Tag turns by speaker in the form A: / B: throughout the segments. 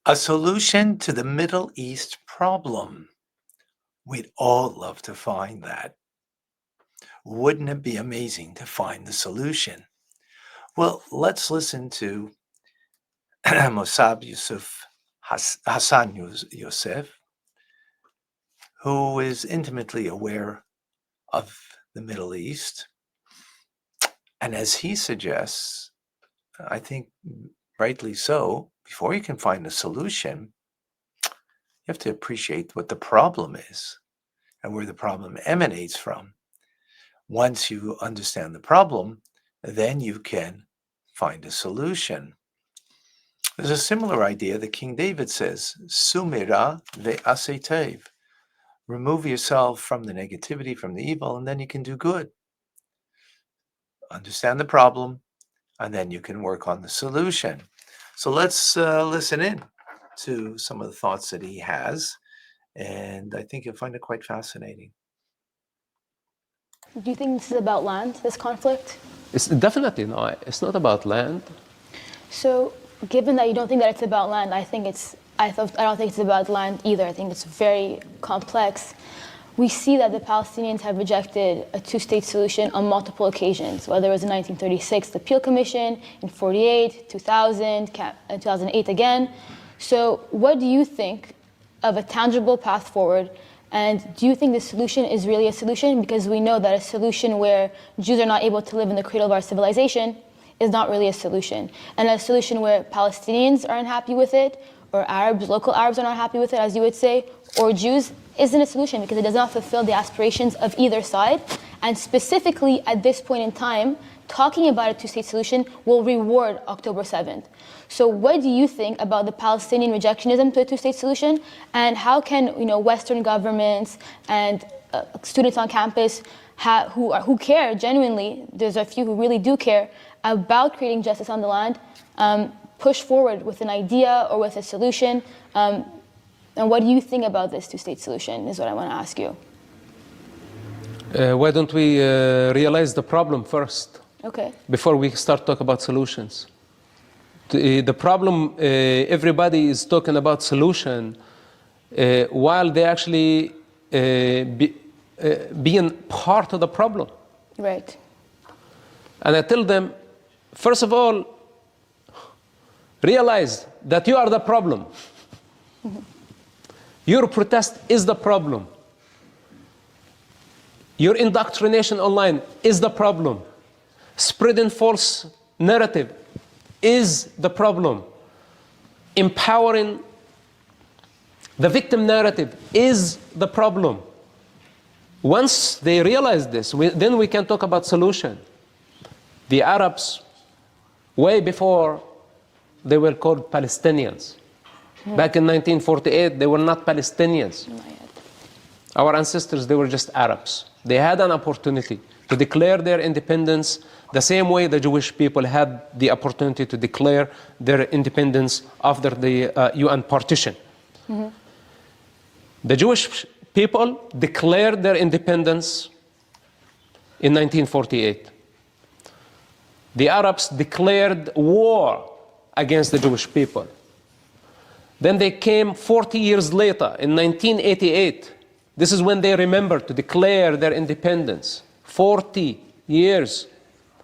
A: A solution to the Middle East problem. We'd all love to find that. Wouldn't it be amazing to find the solution? Well, let's listen to Mossab Hassan Youssef, who is intimately aware of the Middle East. And as he suggests, I think rightly so, before you can find a solution, you have to appreciate what the problem is and where the problem emanates from. Once you understand the problem, then you can find a solution. There's a similar idea that King David says, Sumira ve'aseh tev. Remove yourself from the negativity, from the evil, and then you can do good. Understand the problem, and then you can work on the solution. So let's listen in to some of the thoughts that he has, and I think you'll find it quite fascinating.
B: Do you think this is about land, this conflict?
C: It's definitely not. It's not about land.
B: So, given that you don't think that it's about land, I don't think it's about land either. I think it's very complex. We see that the Palestinians have rejected a two-state solution on multiple occasions, whether it was in 1936, the Peel Commission, in 48, 2000, 2008 again. So what do you think of a tangible path forward? And do you think the solution is really a solution? Because we know that a solution where Jews are not able to live in the cradle of our civilization is not really a solution. And a solution where Palestinians are unhappy with it, or Arabs, local Arabs are not happy with it, as you would say, or Jews, isn't a solution because it does not fulfill the aspirations of either side. And specifically at this point in time, talking about a two-state solution will reward October 7th. So what do you think about the Palestinian rejectionism to a two-state solution? And how can Western governments and students on campus who care genuinely, there's a few who really do care about creating justice on the land, push forward with an idea or with a solution? And what do you think about this two-state solution is what I want to ask you.
C: Why don't we realize the problem first?
B: Okay.
C: Before we start talking about solutions. The problem, everybody is talking about solution while they actually being part of the problem.
B: Right.
C: And I tell them, first of all, realize that you are the problem. Mm-hmm. Your protest is the problem. Your indoctrination online is the problem. Spreading false narrative is the problem. Empowering the victim narrative is the problem. Once they realize this, then we can talk about solution. The Arabs, way before they were called Palestinians. Back in 1948, they were not Palestinians.
B: Not yet.
C: Our ancestors, they were just Arabs. They had an opportunity to declare their independence the same way the Jewish people had the opportunity to declare their independence after the UN partition. Mm-hmm. The Jewish people declared their independence in 1948. The Arabs declared war against the Jewish people. Then they came 40 years later, in 1988. This is when they remembered to declare their independence. 40 years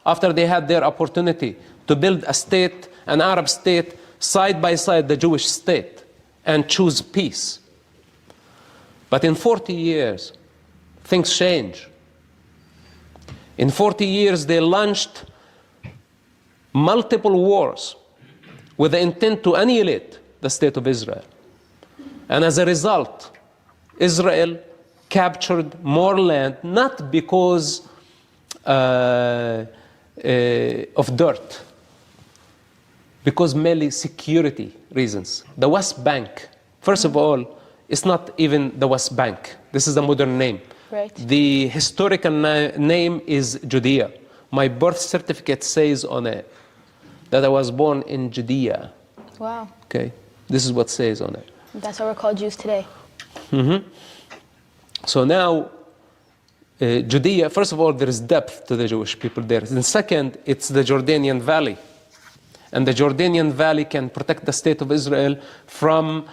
C: after they had their opportunity to build a state, an Arab state, side by side the Jewish state, and choose peace. But in 40 years, things change. In 40 years, they launched multiple wars with the intent to annihilate the state of Israel. And as a result, Israel captured more land, not because of dirt, because mainly security reasons. The West Bank, first of all, it's not even the West Bank. This is a modern name.
B: Right.
C: The historical name is Judea. My birth certificate says on it that I was born in Judea.
B: Wow.
C: Okay. This is what says on it.
B: That's why we're called Jews today.
C: Mm-hmm. So now, Judea, first of all, there is depth to the Jewish people there. And second, it's the Jordanian Valley. and the Jordanian Valley can protect the state of Israel from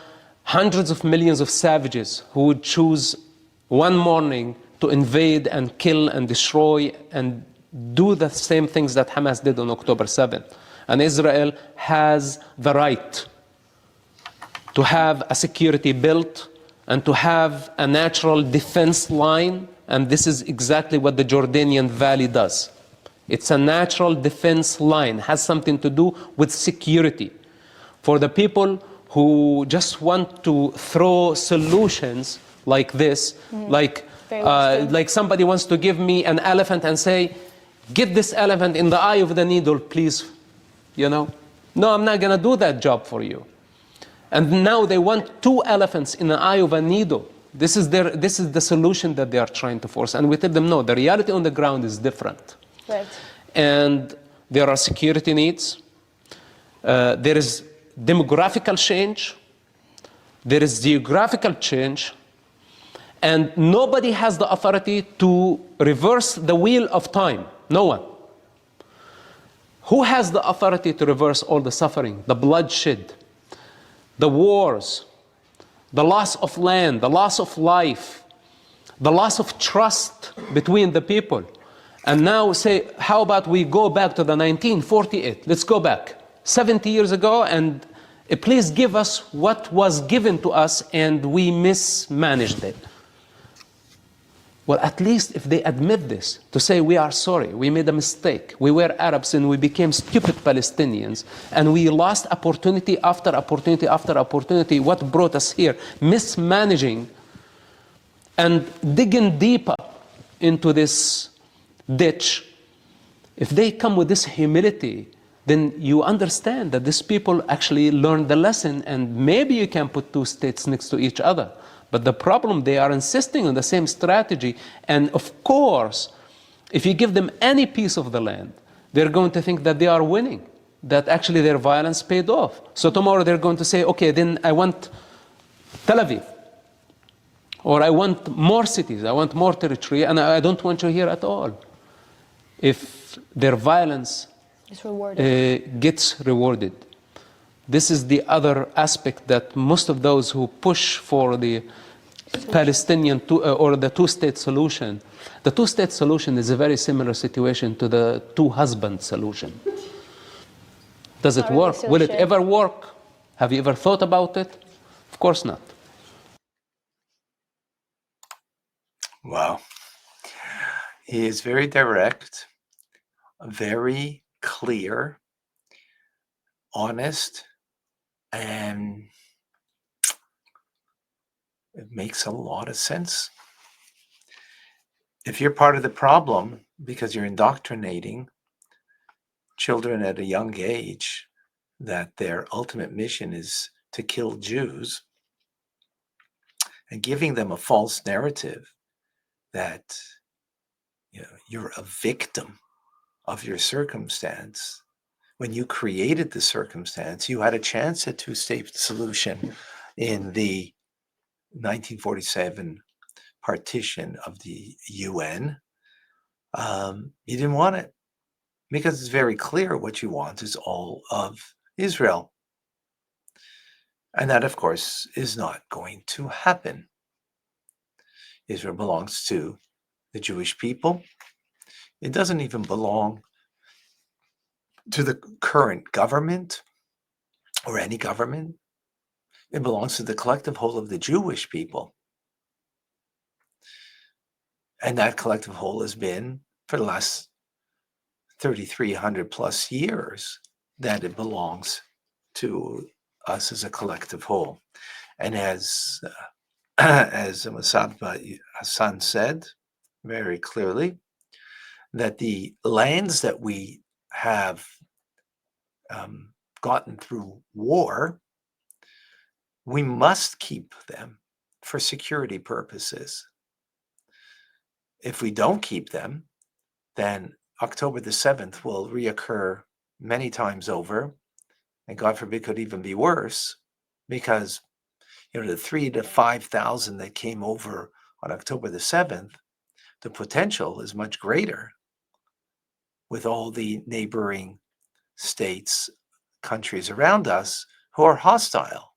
C: hundreds of millions of savages who would choose one morning to invade and kill and destroy and do the same things that Hamas did on October 7th. And Israel has the right to have a security built and to have a natural defense line, and this is exactly what the Jordanian Valley does. It's a natural defense line, has something to do with security. For the people who just want to throw solutions like this, like somebody wants to give me an elephant and say, get this elephant in the eye of the needle, please, No, I'm not going to do that job for you. And now they want 2 elephants in the eye of a needle. This is the solution that they are trying to force. And we tell them, no, the reality on the ground is different.
B: Right.
C: And there are security needs. There is demographical change. There is geographical change. And nobody has the authority to reverse the wheel of time. No one. Who has the authority to reverse all the suffering, the bloodshed, the wars, the loss of land, the loss of life, the loss of trust between the people? And now say, how about we go back to the 1948? Let's go back 70 years ago and please give us what was given to us and we mismanaged it. Well, at least if they admit this, to say we are sorry, we made a mistake, we were Arabs and we became stupid Palestinians, and we lost opportunity after opportunity after opportunity, what brought us here, mismanaging and digging deeper into this ditch. If they come with this humility, then you understand that these people actually learned the lesson, and maybe you can put 2 states next to each other. But the problem, they are insisting on the same strategy. And of course, if you give them any piece of the land, they're going to think that they are winning, that actually their violence paid off. So tomorrow they're going to say, okay, then I want Tel Aviv, or I want more cities, I want more territory, and I don't want you here at all. If their violence gets rewarded. This is the other aspect that most of those who push for the Palestinian or the 2-state solution, the 2-state solution is a very similar situation to the 2-husband solution. Does it work? Will it ever work? Have you ever thought about it? Of course not.
A: Wow. He is very direct, very clear, honest, and it makes a lot of sense. If you're part of the problem because you're indoctrinating children at a young age that their ultimate mission is to kill Jews and giving them a false narrative that you're a victim of your circumstance. When you created the circumstance, you had a chance at 2-state solution in the 1947 partition of the UN. You didn't want it because it's very clear what you want is all of Israel. And that, of course, is not going to happen. Israel belongs to the Jewish people. It doesn't even belong to the current government or any government. It belongs to the collective whole of the Jewish people. And that collective whole has been, for the last 3,300 plus years, that it belongs to us as a collective whole. And as Hason said very clearly, that the lands that we have gotten through war, we must keep them for security purposes. If we don't keep them, then October the 7th will reoccur many times over, and God forbid could even be worse, because the 3,000 to 5,000 that came over on October the 7th, the potential is much greater with all the neighboring states countries around us who are hostile.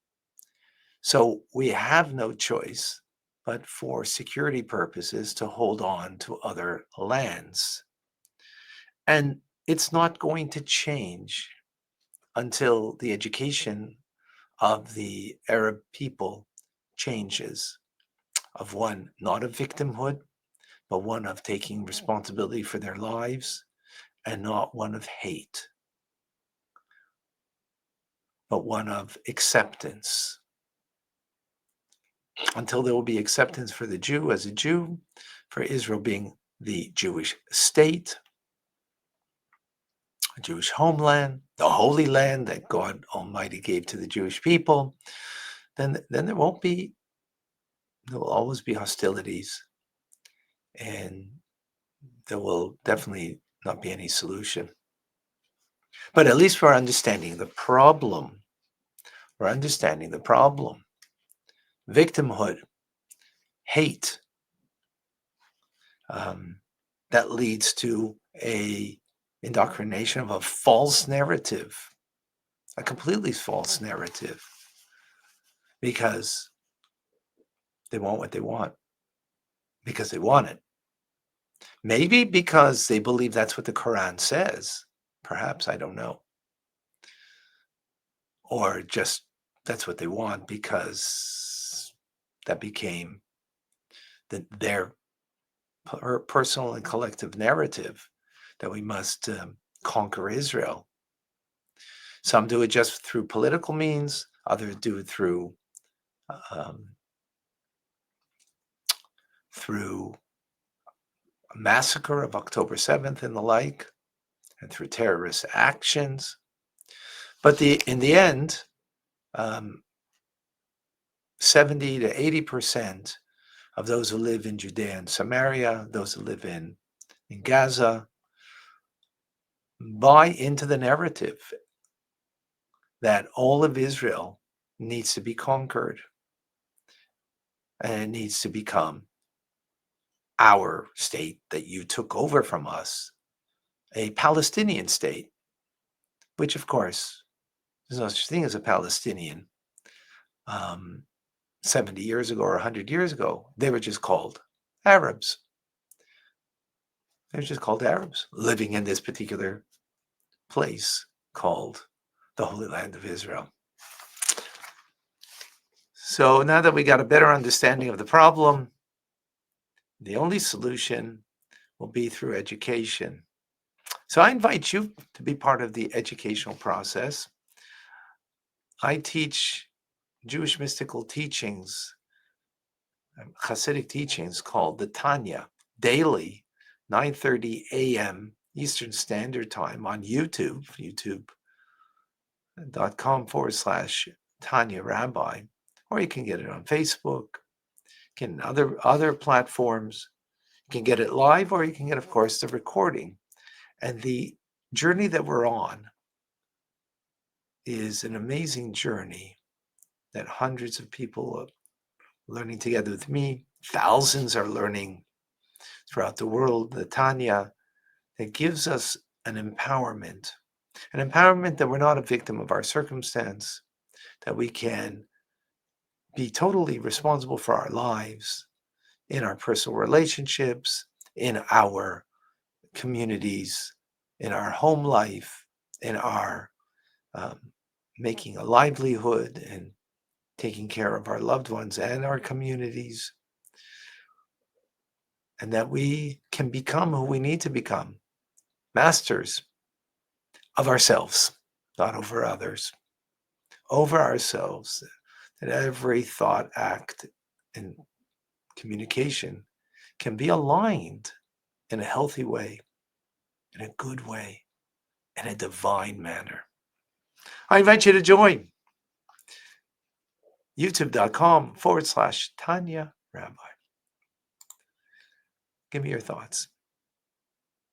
A: So we have no choice but for security purposes to hold on to other lands. And it's not going to change until the education of the Arab people changes, of one not of victimhood, but one of taking responsibility for their lives, and not one of hate, but one of acceptance. Until there will be acceptance for the Jew as a Jew, for Israel being the Jewish state, a Jewish homeland, the Holy Land that God Almighty gave to the Jewish people, then there will always be hostilities, and there will definitely not be any solution. But at least we're understanding the problem. We're understanding the problem. Victimhood, hate, that leads to a indoctrination of a false narrative, a completely false narrative, because they want what they want, because they want it. Maybe because they believe that's what the Quran says. Perhaps, I don't know. Or just that's what they want because that became their personal and collective narrative that we must conquer Israel. Some do it just through political means, others do it through a massacre of October 7th and the like, and through terrorist actions. But in the end, 70 to 80% of those who live in Judea and Samaria, those who live in Gaza, buy into the narrative that all of Israel needs to be conquered and it needs to become our state that you took over from us, a Palestinian state, which of course, there's no such thing as a Palestinian. 70 years ago or 100 years ago, they were just called Arabs. They were just called Arabs living in this particular place called the Holy Land of Israel. So now that we got a better understanding of the problem, the only solution will be through education. So I invite you to be part of the educational process. I teach Jewish mystical teachings, Hasidic teachings called the Tanya, daily, 9:30 a.m. Eastern Standard Time on YouTube, youtube.com/Tanya Rabbi, or you can get it on Facebook, get it on other platforms. You can get it live, or you can get, of course, the recording. And the journey that we're on is an amazing journey that hundreds of people are learning together with me. Thousands are learning throughout the world, the Tanya, that gives us an empowerment that we're not a victim of our circumstance, that we can be totally responsible for our lives, in our personal relationships, in our communities, in our home life, in our making a livelihood and taking care of our loved ones and our communities, and that we can become who we need to become, masters of ourselves, not over others, over ourselves, that every thought, act, and communication can be aligned in a healthy way, in a good way, in a divine manner. I invite you to join youtube.com/Tanya Rabbi. Give me your thoughts.